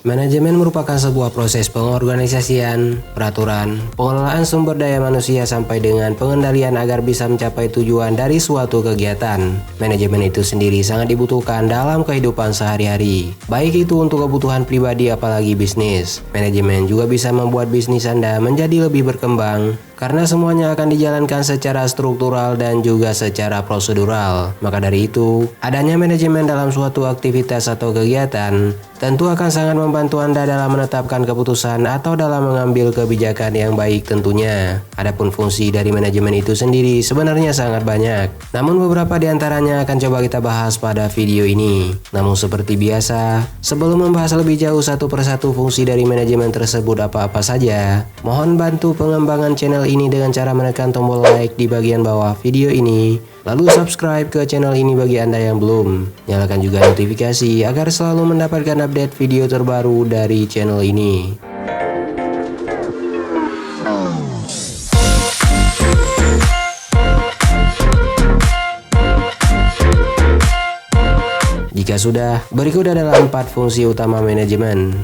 Manajemen merupakan sebuah proses pengorganisasian, peraturan, pengelolaan sumber daya manusia sampai dengan pengendalian agar bisa mencapai tujuan dari suatu kegiatan. Manajemen itu sendiri sangat dibutuhkan dalam kehidupan sehari-hari, baik itu untuk kebutuhan pribadi apalagi bisnis. Manajemen juga bisa membuat bisnis Anda menjadi lebih berkembang, karena semuanya akan dijalankan secara struktural dan juga secara prosedural. Maka dari itu, adanya manajemen dalam suatu aktivitas atau kegiatan tentu akan sangat membantu Anda dalam menetapkan keputusan atau dalam mengambil kebijakan yang baik tentunya. Adapun fungsi dari manajemen itu sendiri sebenarnya sangat banyak, namun beberapa di antaranya akan coba kita bahas pada video ini. Namun seperti biasa, sebelum membahas lebih jauh satu persatu fungsi dari manajemen tersebut apa-apa saja, mohon bantu pengembangan channel ini dengan cara menekan tombol like di bagian bawah video ini, lalu subscribe ke channel ini bagi Anda yang belum. Nyalakan juga notifikasi agar selalu mendapatkan update video terbaru dari channel ini. Jika sudah, berikut adalah 4 fungsi utama manajemen.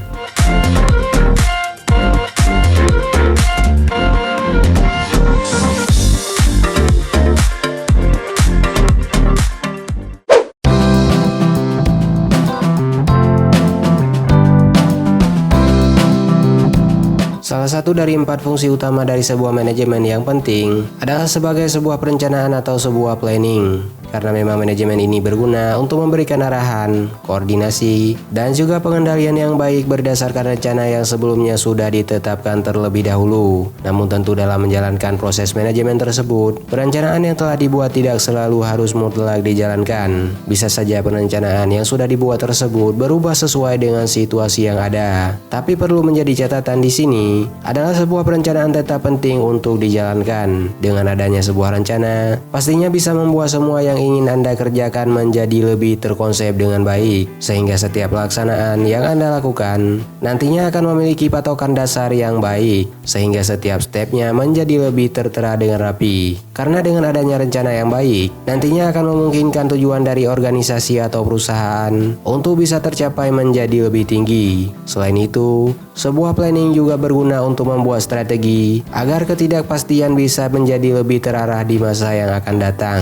Salah satu dari 4 fungsi utama dari sebuah manajemen yang penting adalah sebagai sebuah perencanaan atau sebuah planning. Karena memang manajemen ini berguna untuk memberikan arahan, koordinasi, dan juga pengendalian yang baik berdasarkan rencana yang sebelumnya sudah ditetapkan terlebih dahulu. Namun tentu dalam menjalankan proses manajemen tersebut, perencanaan yang telah dibuat tidak selalu harus mutlak dijalankan. Bisa saja perencanaan yang sudah dibuat tersebut berubah sesuai dengan situasi yang ada. Tapi perlu menjadi catatan di sini adalah sebuah perencanaan tetap penting untuk dijalankan. Dengan adanya sebuah rencana, pastinya bisa membuat semua yang ingin Anda kerjakan menjadi lebih terkonsep dengan baik, sehingga setiap pelaksanaan yang Anda lakukan nantinya akan memiliki patokan dasar yang baik, sehingga setiap stepnya menjadi lebih tertera dengan rapi. Karena dengan adanya rencana yang baik, nantinya akan memungkinkan tujuan dari organisasi atau perusahaan untuk bisa tercapai menjadi lebih tinggi. Selain itu, sebuah planning juga berguna untuk membuat strategi agar ketidakpastian bisa menjadi lebih terarah di masa yang akan datang.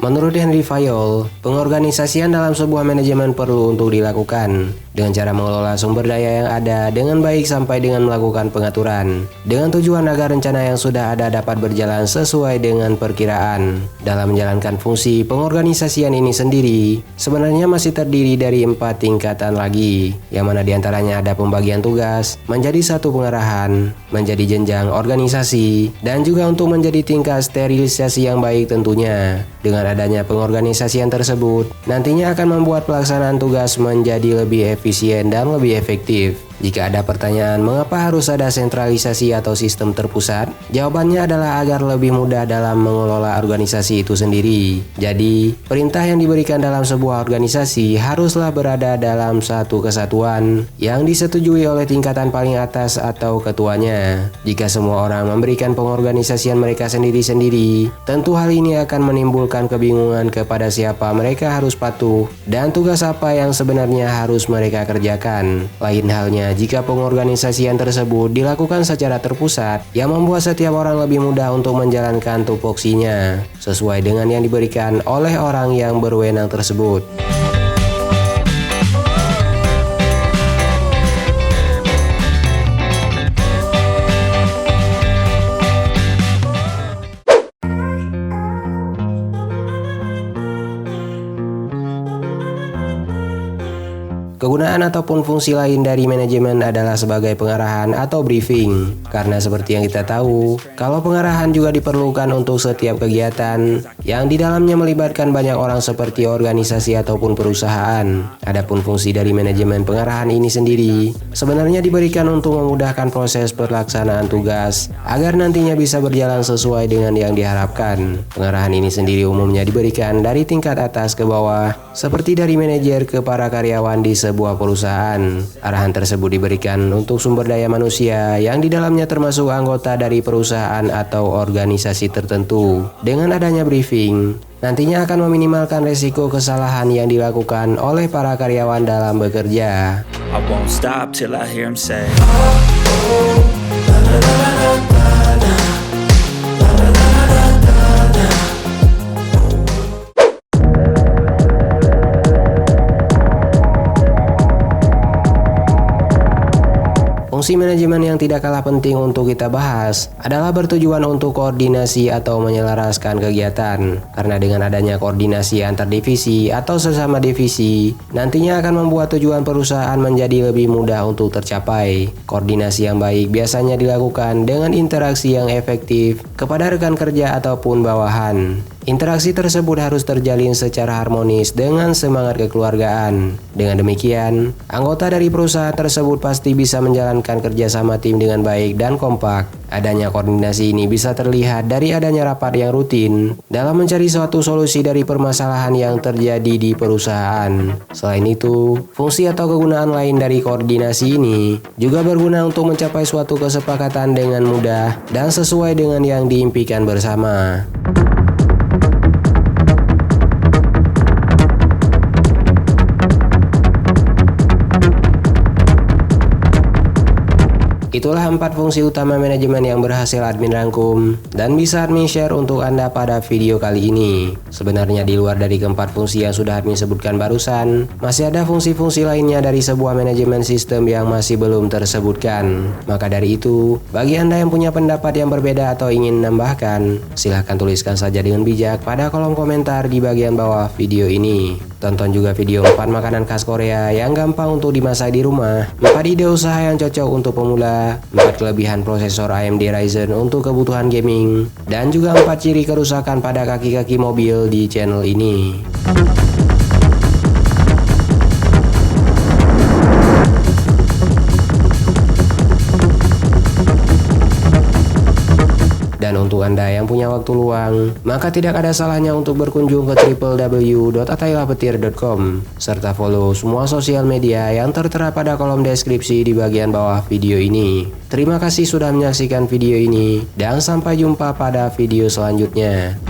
Menurut Henry Fayol, pengorganisasian dalam sebuah manajemen perlu untuk dilakukan dengan cara mengelola sumber daya yang ada dengan baik sampai dengan melakukan pengaturan, dengan tujuan agar rencana yang sudah ada dapat berjalan sesuai dengan perkiraan. Dalam menjalankan fungsi pengorganisasian ini sendiri, sebenarnya masih terdiri dari 4 tingkatan lagi, yang mana diantaranya ada pembagian tugas, menjadi satu pengarahan, menjadi jenjang organisasi, dan juga untuk menjadi tingkat sterilisasi yang baik tentunya. Dengan adanya pengorganisasian tersebut, nantinya akan membuat pelaksanaan tugas menjadi lebih efisien dan lebih efektif. Jika ada pertanyaan mengapa harus ada sentralisasi atau sistem terpusat, jawabannya adalah agar lebih mudah dalam mengelola organisasi itu sendiri. Jadi, perintah yang diberikan dalam sebuah organisasi haruslah berada dalam satu kesatuan yang disetujui oleh tingkatan paling atas atau ketuanya. Jika semua orang memberikan pengorganisasian mereka sendiri-sendiri, tentu hal ini akan menimbulkan kebingungan kepada siapa mereka harus patuh dan tugas apa yang sebenarnya harus mereka kerjakan. Lain halnya jika pengorganisasian tersebut dilakukan secara terpusat, yang membuat setiap orang lebih mudah untuk menjalankan tupoksinya sesuai dengan yang diberikan oleh orang yang berwenang tersebut. Kegunaan ataupun fungsi lain dari manajemen adalah sebagai pengarahan atau briefing. Karena seperti yang kita tahu, kalau pengarahan juga diperlukan untuk setiap kegiatan yang di dalamnya melibatkan banyak orang seperti organisasi ataupun perusahaan. Adapun fungsi dari manajemen pengarahan ini sendiri sebenarnya diberikan untuk memudahkan proses pelaksanaan tugas agar nantinya bisa berjalan sesuai dengan yang diharapkan. Pengarahan ini sendiri umumnya diberikan dari tingkat atas ke bawah, seperti dari manajer ke para karyawan di sebuah perusahaan. Arahan tersebut diberikan untuk sumber daya manusia yang di dalamnya termasuk anggota dari perusahaan atau organisasi tertentu. Dengan adanya briefing, nantinya akan meminimalkan resiko kesalahan yang dilakukan oleh para karyawan dalam bekerja. I won't stop till I hear him say Fungsi manajemen yang tidak kalah penting untuk kita bahas adalah bertujuan untuk koordinasi atau menyelaraskan kegiatan. Karena dengan adanya koordinasi antar divisi atau sesama divisi, nantinya akan membuat tujuan perusahaan menjadi lebih mudah untuk tercapai. Koordinasi yang baik biasanya dilakukan dengan interaksi yang efektif kepada rekan kerja ataupun bawahan. Interaksi tersebut harus terjalin secara harmonis dengan semangat kekeluargaan. Dengan demikian, anggota dari perusahaan tersebut pasti bisa menjalankan kerjasama tim dengan baik dan kompak. Adanya koordinasi ini bisa terlihat dari adanya rapat yang rutin dalam mencari suatu solusi dari permasalahan yang terjadi di perusahaan. Selain itu, fungsi atau kegunaan lain dari koordinasi ini juga berguna untuk mencapai suatu kesepakatan dengan mudah dan sesuai dengan yang diimpikan bersama. Itulah 4 fungsi utama manajemen yang berhasil admin rangkum dan bisa admin share untuk Anda pada video kali ini. Sebenarnya di luar dari keempat fungsi yang sudah admin sebutkan barusan, masih ada fungsi-fungsi lainnya dari sebuah manajemen sistem yang masih belum tersebutkan. Maka dari itu, bagi Anda yang punya pendapat yang berbeda atau ingin menambahkan, silahkan tuliskan saja dengan bijak pada kolom komentar di bagian bawah video ini. Tonton juga video 4 makanan khas Korea yang gampang untuk dimasak di rumah, 4 ide usaha yang cocok untuk pemula, 4 kelebihan prosesor AMD Ryzen untuk kebutuhan gaming, dan juga 4 ciri kerusakan pada kaki-kaki mobil di channel ini. Dan untuk Anda yang punya waktu luang, maka tidak ada salahnya untuk berkunjung ke www.atailahpetir.com serta follow semua sosial media yang tertera pada kolom deskripsi di bagian bawah video ini. Terima kasih sudah menyaksikan video ini dan sampai jumpa pada video selanjutnya.